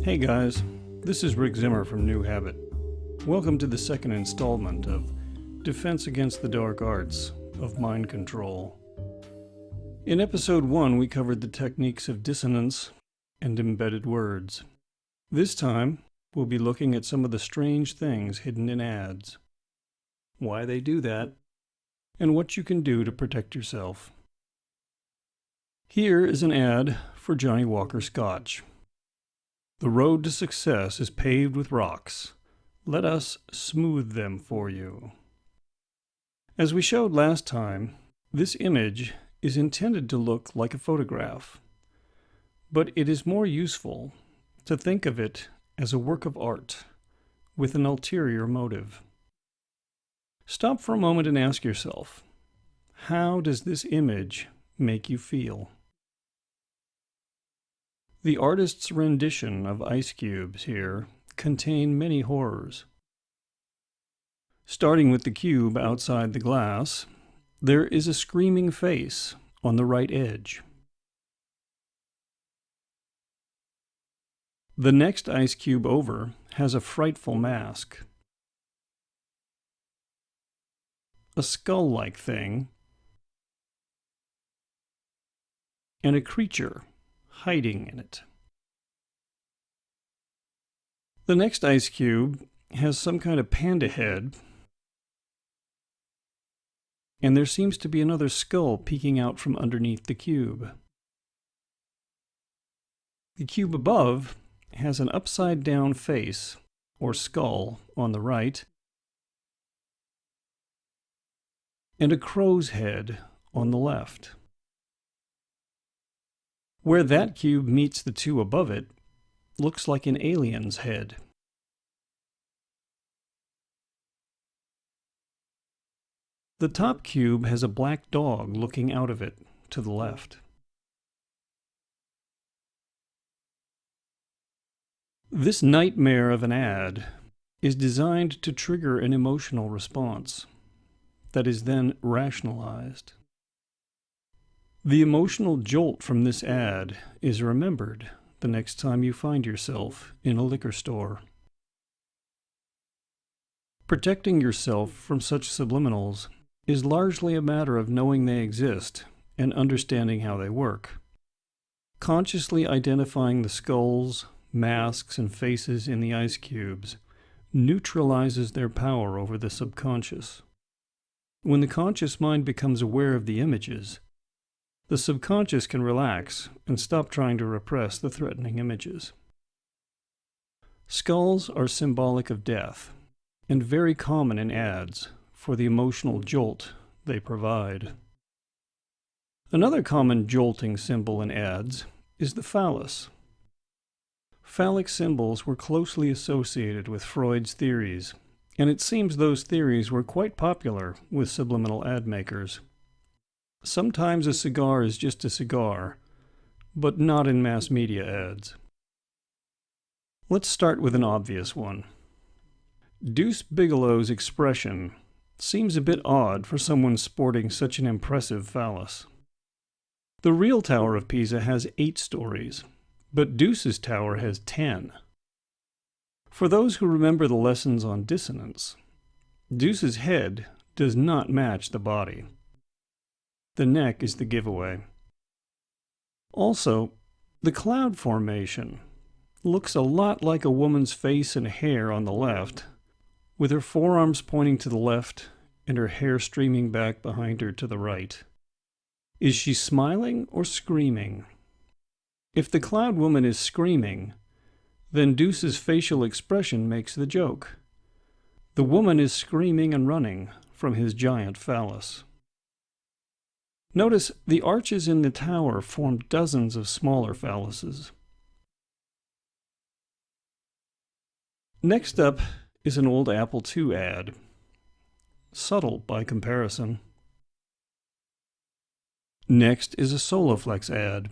Hey guys, this is Rick Zimmer from New Habit. Welcome to the second installment of Defense Against the Dark Arts of Mind Control. In episode 1, we covered the techniques of dissonance and embedded words. This time, we'll be looking at some of the strange things hidden in ads, why they do that, and what you can do to protect yourself. Here is an ad for Johnny Walker Scotch. The road to success is paved with rocks. Let us smooth them for you. As we showed last time, this image is intended to look like a photograph, but it is more useful to think of it as a work of art with an ulterior motive. Stop for a moment and ask yourself, how does this image make you feel? The artist's rendition of ice cubes here contain many horrors. Starting with the cube outside the glass, there is a screaming face on the right edge. The next ice cube over has a frightful mask. A skull-like thing, and a creature hiding in it. The next ice cube has some kind of panda head, and there seems to be another skull peeking out from underneath the cube. The cube above has an upside-down face, or skull, on the right, and a crow's head on the left. Where that cube meets the two above it looks like an alien's head. The top cube has a black dog looking out of it to the left. This nightmare of an ad is designed to trigger an emotional response that is then rationalized. The emotional jolt from this ad is remembered the next time you find yourself in a liquor store. Protecting yourself from such subliminals is largely a matter of knowing they exist and understanding how they work. Consciously identifying the skulls, masks, and faces in the ice cubes neutralizes their power over the subconscious. When the conscious mind becomes aware of the images, the subconscious can relax and stop trying to repress the threatening images. Skulls are symbolic of death and very common in ads for the emotional jolt they provide. Another common jolting symbol in ads is the phallus. Phallic symbols were closely associated with Freud's theories, and it seems those theories were quite popular with subliminal ad makers. Sometimes a cigar is just a cigar, but not in mass media ads. Let's start with an obvious one. Deuce Bigallow's expression seems a bit odd for someone sporting such an impressive phallus. The real Tower of Pisa has 8 stories, but Deuce's tower has 10. For those who remember the lessons on dissonance, Deuce's head does not match the body. The neck is the giveaway. Also, the cloud formation looks a lot like a woman's face and hair on the left, with her forearms pointing to the left and her hair streaming back behind her to the right. Is she smiling or screaming? If the cloud woman is screaming, then Deuce's facial expression makes the joke. The woman is screaming and running from his giant phallus. Notice the arches in the tower form dozens of smaller phalluses. Next up is an old Apple II ad. Subtle by comparison. Next is a Soloflex ad.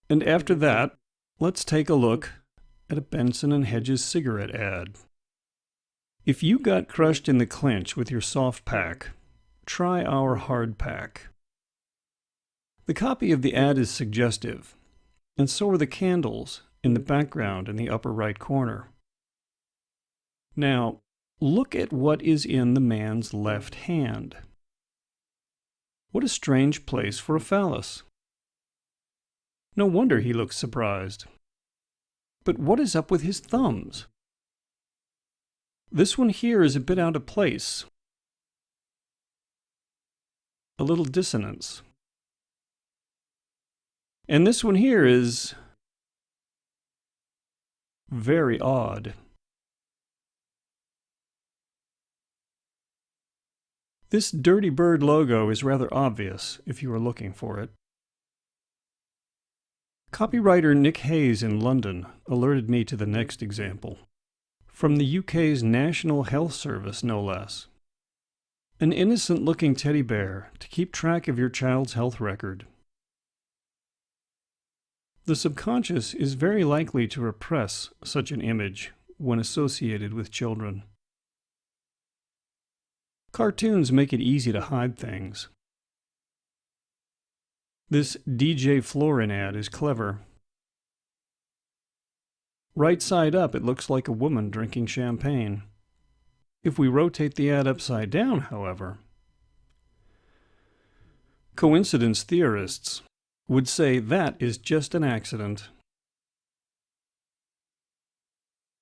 And after that, let's take a look at a Benson & Hedges cigarette ad. If you got crushed in the clinch with your soft pack, try our hard pack. The copy of the ad is suggestive, and so are the candles in the background in the upper right corner. Now, look at what is in the man's left hand. What a strange place for a phallus. No wonder he looks surprised. But what is up with his thumbs? This one here is a bit out of place. A little dissonance. And this one here is very odd. This Dirty Bird logo is rather obvious if you are looking for it. Copywriter Nick Hayes in London alerted me to the next example. From the UK's National Health Service, no less. An innocent-looking teddy bear to keep track of your child's health record. The subconscious is very likely to repress such an image when associated with children. Cartoons make it easy to hide things. This DJ Florin ad is clever. Right side up, it looks like a woman drinking champagne. If we rotate the ad upside down, however, coincidence theorists would say that is just an accident.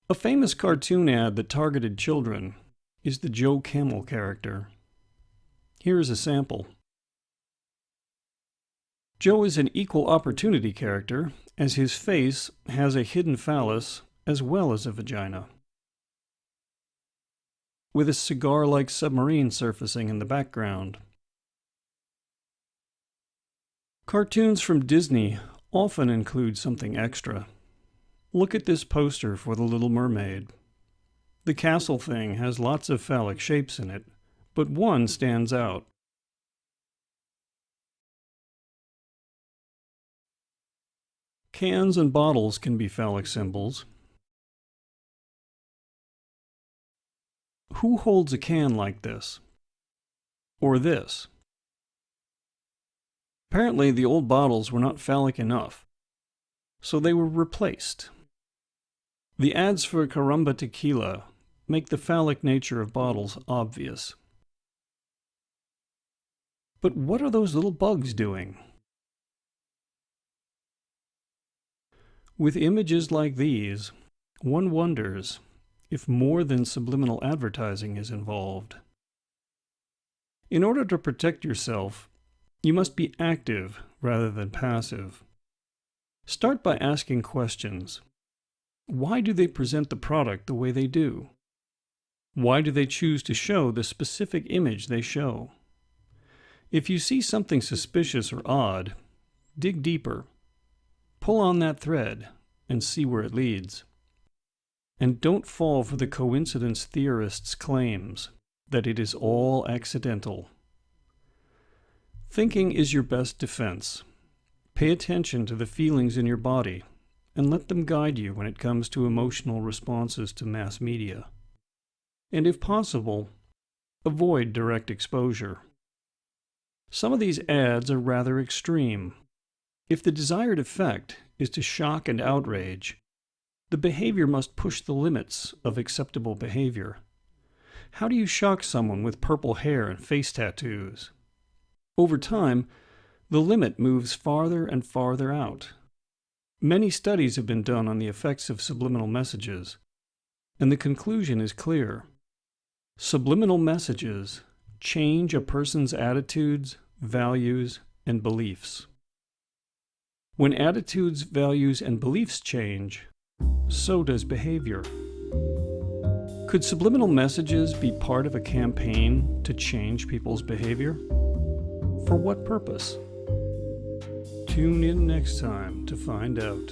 A famous cartoon ad that targeted children is the Joe Camel character. Here is a sample. Joe is an equal opportunity character, as his face has a hidden phallus as well as a vagina. With a cigar-like submarine surfacing in the background. Cartoons from Disney often include something extra. Look at this poster for The Little Mermaid. The castle thing has lots of phallic shapes in it, but one stands out. Cans and bottles can be phallic symbols. Who holds a can like this? Or this? Apparently the old bottles were not phallic enough, so they were replaced. The ads for Caramba Tequila make the phallic nature of bottles obvious. But what are those little bugs doing? With images like these, one wonders if more than subliminal advertising is involved. In order to protect yourself, you must be active rather than passive. Start by asking questions. Why do they present the product the way they do? Why do they choose to show the specific image they show? If you see something suspicious or odd, dig deeper. Pull on that thread and see where it leads. And don't fall for the coincidence theorists' claims that it is all accidental. Thinking is your best defense. Pay attention to the feelings in your body and let them guide you when it comes to emotional responses to mass media. And if possible, avoid direct exposure. Some of these ads are rather extreme. If the desired effect is to shock and outrage, the behavior must push the limits of acceptable behavior. How do you shock someone with purple hair and face tattoos? Over time, the limit moves farther and farther out. Many studies have been done on the effects of subliminal messages, and the conclusion is clear. Subliminal messages change a person's attitudes, values, and beliefs. When attitudes, values, and beliefs change, so does behavior. Could subliminal messages be part of a campaign to change people's behavior? For what purpose? Tune in next time to find out.